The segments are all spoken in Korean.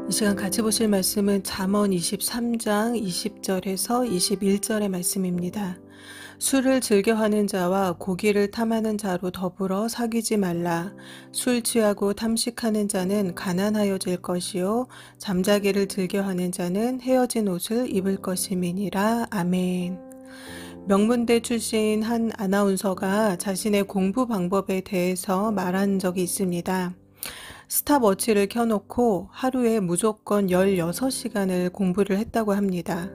이 시간 같이 보실 말씀은 잠언 23장 20절에서 21절의 말씀입니다. 술을 즐겨하는 자와 고기를 탐하는 자로 더불어 사귀지 말라. 술 취하고 탐식하는 자는 가난하여질 것이요 잠자기를 즐겨하는 자는 헤어진 옷을 입을 것임이니라. 아멘. 명문대 출신 한 아나운서가 자신의 공부 방법에 대해서 말한 적이 있습니다. 스탑워치를 켜놓고 하루에 무조건 16시간을 공부를 했다고 합니다.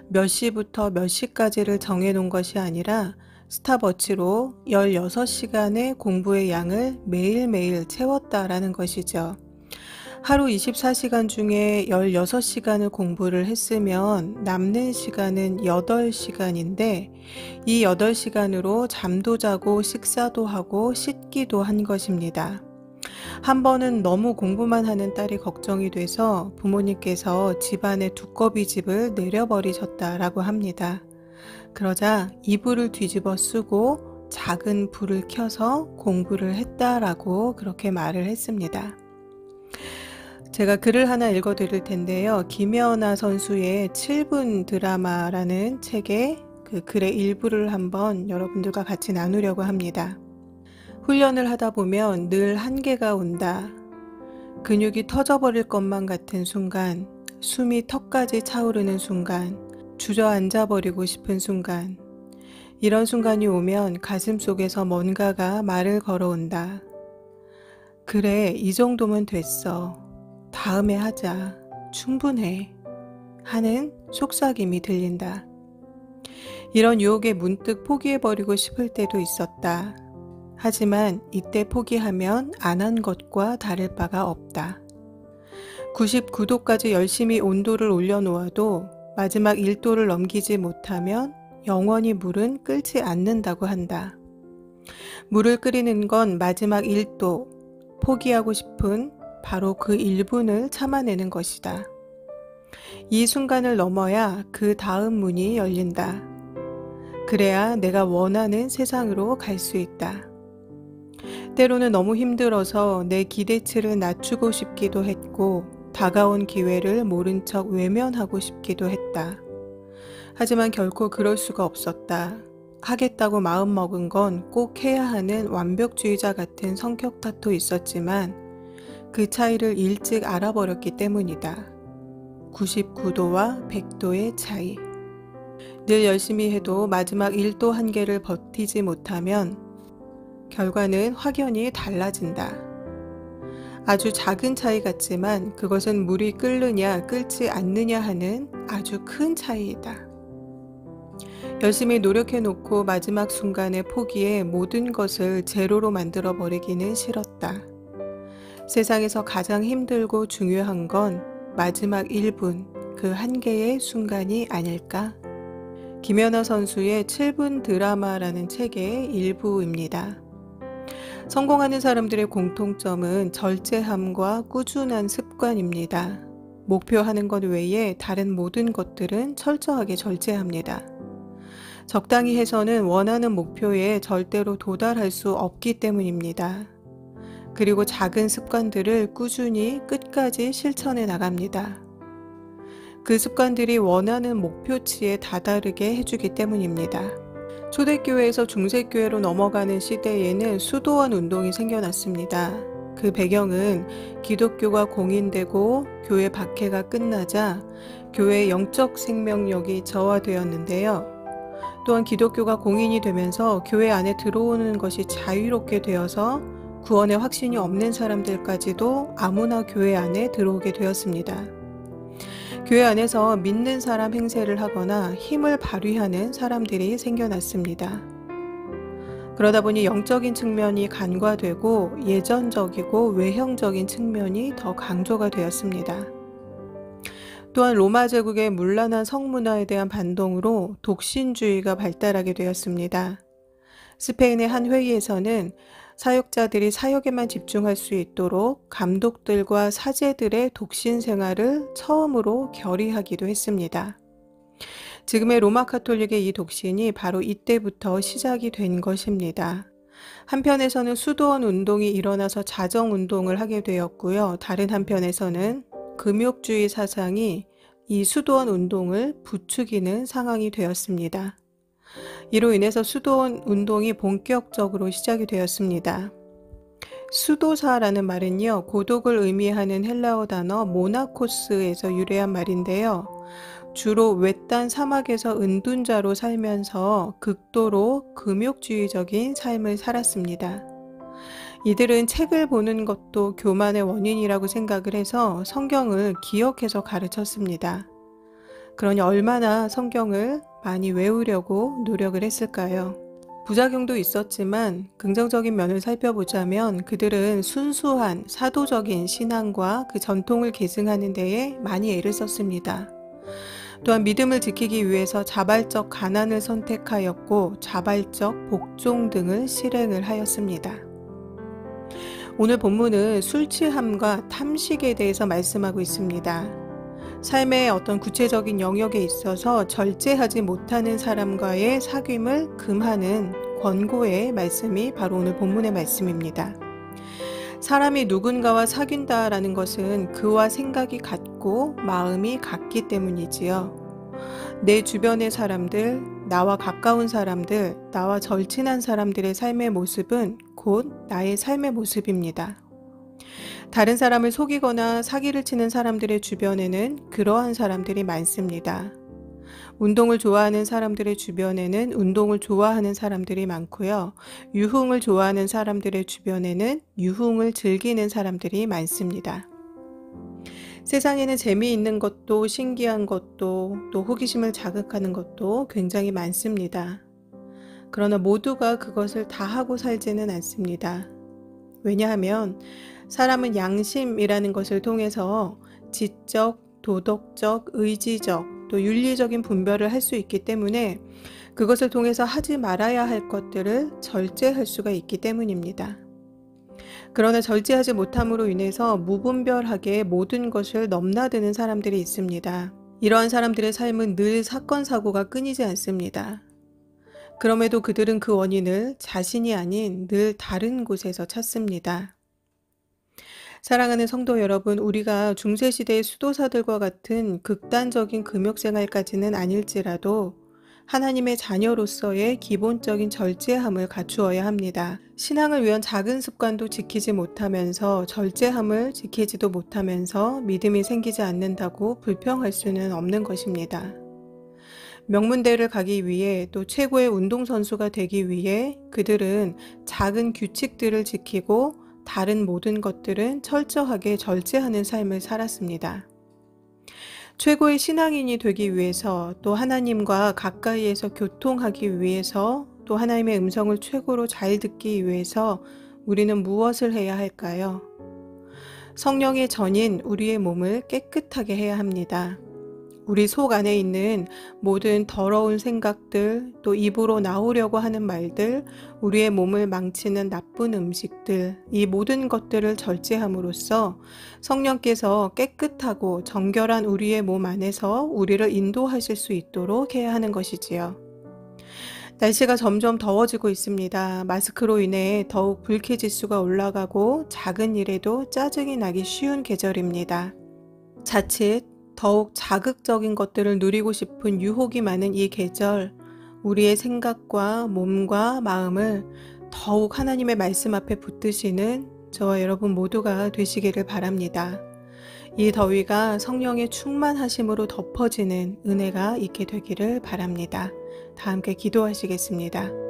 몇 시부터 몇 시까지를 정해놓은 것이 아니라 스탑워치로 16시간의 공부의 양을 매일매일 채웠다라는 것이죠. 하루 24시간 중에 16시간을 공부를 했으면 남는 시간은 8시간인데 이 8시간으로 잠도 자고 식사도 하고 씻기도 한 것입니다. 한 번은 너무 공부만 하는 딸이 걱정이 돼서 부모님께서 집안의 두꺼비 집을 내려버리셨다라고 합니다. 그러자 이불을 뒤집어 쓰고 작은 불을 켜서 공부를 했다라고 그렇게 말을 했습니다. 제가 글을 하나 읽어드릴 텐데요. 김연아 선수의 7분 드라마라는 책의 그 글의 일부를 한번 여러분들과 같이 나누려고 합니다. 훈련을 하다 보면 늘 한계가 온다. 근육이 터져버릴 것만 같은 순간, 숨이 턱까지 차오르는 순간, 주저앉아버리고 싶은 순간, 이런 순간이 오면 가슴 속에서 뭔가가 말을 걸어온다. 그래, 이 정도면 됐어. 다음에 하자. 충분해. 하는 속삭임이 들린다. 이런 유혹에 문득 포기해버리고 싶을 때도 있었다. 하지만 이때 포기하면 안 한 것과 다를 바가 없다. 99도까지 열심히 온도를 올려놓아도 마지막 1도를 넘기지 못하면 영원히 물은 끓지 않는다고 한다. 물을 끓이는 건 마지막 1도, 포기하고 싶은 바로 그 1분을 참아내는 것이다. 이 순간을 넘어야 그 다음 문이 열린다. 그래야 내가 원하는 세상으로 갈 수 있다. 때로는 너무 힘들어서 내 기대치를 낮추고 싶기도 했고 다가온 기회를 모른 척 외면하고 싶기도 했다. 하지만 결코 그럴 수가 없었다. 하겠다고 마음먹은 건 꼭 해야 하는 완벽주의자 같은 성격 탓도 있었지만 그 차이를 일찍 알아버렸기 때문이다. 99도와 100도의 차이. 늘 열심히 해도 마지막 1도 한계를 버티지 못하면 결과는 확연히 달라진다. 아주 작은 차이 같지만 그것은 물이 끓느냐 끓지 않느냐 하는 아주 큰 차이이다. 열심히 노력해놓고 마지막 순간에 포기해 모든 것을 제로로 만들어 버리기는 싫었다. 세상에서 가장 힘들고 중요한 건 마지막 1분, 그 한계의 순간이 아닐까? 김연아 선수의 7분 드라마라는 책의 일부입니다. 성공하는 사람들의 공통점은 절제함과 꾸준한 습관입니다. 목표하는 것 외에 다른 모든 것들은 철저하게 절제합니다. 적당히 해서는 원하는 목표에 절대로 도달할 수 없기 때문입니다. 그리고 작은 습관들을 꾸준히 끝까지 실천해 나갑니다. 그 습관들이 원하는 목표치에 다다르게 해주기 때문입니다. 초대교회에서 중세교회로 넘어가는 시대에는 수도원 운동이 생겨났습니다. 그 배경은 기독교가 공인되고 교회 박해가 끝나자 교회의 영적 생명력이 저하되었는데요. 또한 기독교가 공인이 되면서 교회 안에 들어오는 것이 자유롭게 되어서 구원의 확신이 없는 사람들까지도 아무나 교회 안에 들어오게 되었습니다. 교회 안에서 믿는 사람 행세를 하거나 힘을 발휘하는 사람들이 생겨났습니다. 그러다 보니 영적인 측면이 간과되고 예전적이고 외형적인 측면이 더 강조가 되었습니다. 또한 로마 제국의 문란한 성문화에 대한 반동으로 독신주의가 발달하게 되었습니다. 스페인의 한 회의에서는 사역자들이 사역에만 집중할 수 있도록 감독들과 사제들의 독신 생활을 처음으로 결의하기도 했습니다. 지금의 로마 카톨릭의 이 독신이 바로 이때부터 시작이 된 것입니다. 한편에서는 수도원 운동이 일어나서 자정 운동을 하게 되었고요. 다른 한편에서는 금욕주의 사상이 이 수도원 운동을 부추기는 상황이 되었습니다. 이로 인해서 수도원 운동이 본격적으로 시작이 되었습니다. 수도사라는 말은요, 고독을 의미하는 헬라어 단어 모나코스에서 유래한 말인데요. 주로 외딴 사막에서 은둔자로 살면서 극도로 금욕주의적인 삶을 살았습니다. 이들은 책을 보는 것도 교만의 원인이라고 생각을 해서 성경을 기억해서 가르쳤습니다. 그러니 얼마나 성경을 많이 외우려고 노력을 했을까요? 부작용도 있었지만 긍정적인 면을 살펴보자면 그들은 순수한 사도적인 신앙과 그 전통을 계승하는 데에 많이 애를 썼습니다. 또한 믿음을 지키기 위해서 자발적 가난을 선택하였고 자발적 복종 등을 실행을 하였습니다. 오늘 본문은 술 취함과 탐식에 대해서 말씀하고 있습니다. 삶의 어떤 구체적인 영역에 있어서 절제하지 못하는 사람과의 사귐을 금하는 권고의 말씀이 바로 오늘 본문의 말씀입니다. 사람이 누군가와 사귄다라는 것은 그와 생각이 같고 마음이 같기 때문이지요. 내 주변의 사람들, 나와 가까운 사람들, 나와 절친한 사람들의 삶의 모습은 곧 나의 삶의 모습입니다. 다른 사람을 속이거나 사기를 치는 사람들의 주변에는 그러한 사람들이 많습니다. 운동을 좋아하는 사람들의 주변에는 운동을 좋아하는 사람들이 많고요. 유흥을 좋아하는 사람들의 주변에는 유흥을 즐기는 사람들이 많습니다. 세상에는 재미있는 것도 신기한 것도 또 호기심을 자극하는 것도 굉장히 많습니다. 그러나 모두가 그것을 다 하고 살지는 않습니다. 왜냐하면 사람은 양심이라는 것을 통해서 지적, 도덕적, 의지적, 또 윤리적인 분별을 할 수 있기 때문에 그것을 통해서 하지 말아야 할 것들을 절제할 수가 있기 때문입니다. 그러나 절제하지 못함으로 인해서 무분별하게 모든 것을 넘나드는 사람들이 있습니다. 이러한 사람들의 삶은 늘 사건, 사고가 끊이지 않습니다. 그럼에도 그들은 그 원인을 자신이 아닌 늘 다른 곳에서 찾습니다. 사랑하는 성도 여러분, 우리가 중세시대의 수도사들과 같은 극단적인 금욕생활까지는 아닐지라도 하나님의 자녀로서의 기본적인 절제함을 갖추어야 합니다. 신앙을 위한 작은 습관도 지키지 못하면서 절제함을 지키지도 못하면서 믿음이 생기지 않는다고 불평할 수는 없는 것입니다. 명문대를 가기 위해 또 최고의 운동선수가 되기 위해 그들은 작은 규칙들을 지키고 다른 모든 것들은 철저하게 절제하는 삶을 살았습니다. 최고의 신앙인이 되기 위해서 또 하나님과 가까이에서 교통하기 위해서 또 하나님의 음성을 최고로 잘 듣기 위해서 우리는 무엇을 해야 할까요? 성령의 전인 우리의 몸을 깨끗하게 해야 합니다. 우리 속 안에 있는 모든 더러운 생각들, 또 입으로 나오려고 하는 말들, 우리의 몸을 망치는 나쁜 음식들, 이 모든 것들을 절제함으로써 성령께서 깨끗하고 정결한 우리의 몸 안에서 우리를 인도하실 수 있도록 해야 하는 것이지요. 날씨가 점점 더워지고 있습니다. 마스크로 인해 더욱 불쾌지수가 올라가고 작은 일에도 짜증이 나기 쉬운 계절입니다. 자칫 더욱 자극적인 것들을 누리고 싶은 유혹이 많은 이 계절, 우리의 생각과 몸과 마음을 더욱 하나님의 말씀 앞에 붙드시는 저와 여러분 모두가 되시기를 바랍니다. 이 더위가 성령의 충만하심으로 덮어지는 은혜가 있게 되기를 바랍니다. 다 함께 기도하시겠습니다.